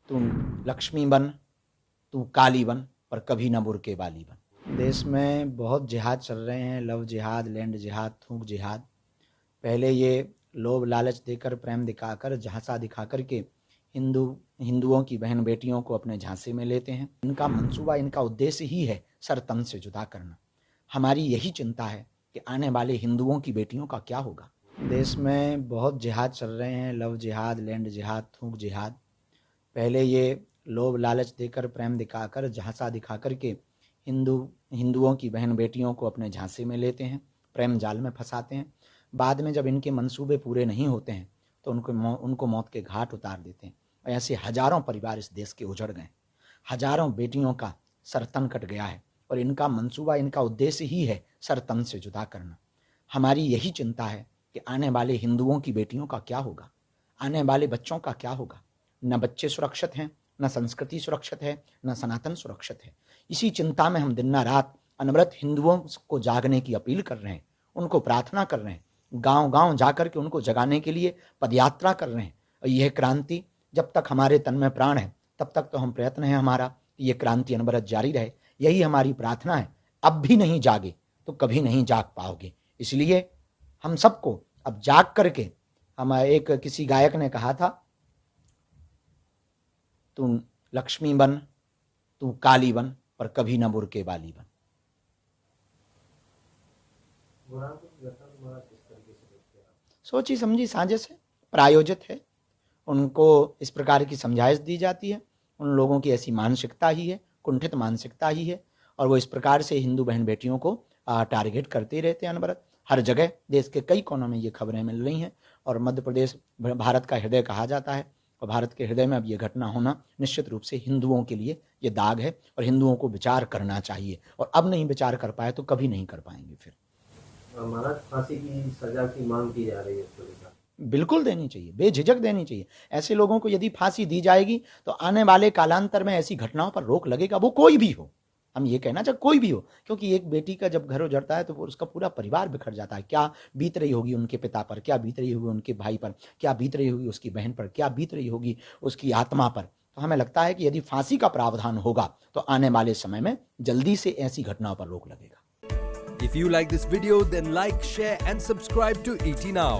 तू लक्ष्मी बन, तू काली बन, पर कभी ना बुर्के वाली बन। देश में बहुत जिहाद चल रहे हैं, लव जिहाद, लैंड जिहाद, थूक जिहाद। पहले ये लोभ लालच देकर, प्रेम दिखाकर, झांसा दिखाकर के हिंदुओं की बहन बेटियों को अपने झांसे में लेते हैं। इनका मंसूबा, इनका उद्देश्य ही है सर तन से जुदा करना। हमारी यही चिंता है कि आने वाले हिंदुओं की बेटियों का क्या होगा। देश में बहुत जिहाद चल रहे हैं, लव जिहाद, लैंड जिहाद, थूक जिहाद। पहले ये लोभ लालच देकर, प्रेम दिखाकर, झांसा दिखाकर के हिंदुओं की बहन बेटियों को अपने झांसे में लेते हैं, प्रेम जाल में फंसाते हैं। बाद में जब इनके मंसूबे पूरे नहीं होते हैं तो उनको मौत के घाट उतार देते हैं। और ऐसे हजारों परिवार इस देश के उजड़ गए, हजारों बेटियों का सर तन कट गया है। और इनका मंसूबा, इनका उद्देश्य ही है सर तन से जुदा करना। हमारी यही चिंता है कि आने वाले हिंदुओं की बेटियों का क्या होगा, आने वाले बच्चों का क्या होगा। न बच्चे सुरक्षित हैं, न संस्कृति सुरक्षित है, न सनातन सुरक्षित है। इसी चिंता में हम दिन रात अनवरत हिंदुओं को जागने की अपील कर रहे हैं, उनको प्रार्थना कर रहे हैं, गांव गांव जाकर के उनको जगाने के लिए पदयात्रा कर रहे हैं। और यह क्रांति जब तक हमारे तन में प्राण है तब तक तो हम प्रयत्न है हमारा, ये क्रांति अनवरत जारी रहे। यही हमारी प्रार्थना है। अब भी नहीं जागे तो कभी नहीं जाग पाओगे। इसलिए हम सबको अब जाग करके, हम एक किसी गायक ने कहा था, तू लक्ष्मी बन, तू काली बन, पर कभी ना बुर्के वाली बन। सोची समझी साजिश है, प्रायोजित है। उनको इस प्रकार की समझाइश दी जाती है। उन लोगों की ऐसी मानसिकता ही है, कुंठित मानसिकता ही है, और वो इस प्रकार से हिंदू बहन बेटियों को टारगेट करते ही रहते हैं अनवरत। हर जगह देश के कई कोनों में ये खबरें मिल रही हैं। और मध्य प्रदेश भारत का हृदय कहा जाता है, और भारत के हृदय में अब ये घटना होना निश्चित रूप से हिंदुओं के लिए ये दाग है। और हिंदुओं को विचार करना चाहिए, और अब नहीं विचार कर पाए तो कभी नहीं कर पाएंगे फिर। महाराज, फांसी की सजा की मांग की जा रही है इसको लेकर। बिल्कुल देनी चाहिए, बेझिझक देनी चाहिए। ऐसे लोगों को यदि फांसी दी जाएगी तो आने वाले कालांतर में ऐसी घटनाओं पर रोक लगेगा, वो कोई भी हो। हम ये कहना चाहे कोई भी हो, क्योंकि एक बेटी का जब घर उजड़ता है तो उसका पूरा परिवार बिखर जाता है। क्या बीत रही होगी उनके पिता पर, क्या बीत रही होगी उनके भाई पर, क्या बीत रही होगी उसकी बहन पर, क्या बीत रही होगी उसकी आत्मा पर। तो हमें लगता है कि यदि फांसी का प्रावधान होगा तो आने वाले समय में जल्दी से ऐसी घटनाओं पर रोक लगेगा। If you like this video, then like, share and subscribe to ET Now.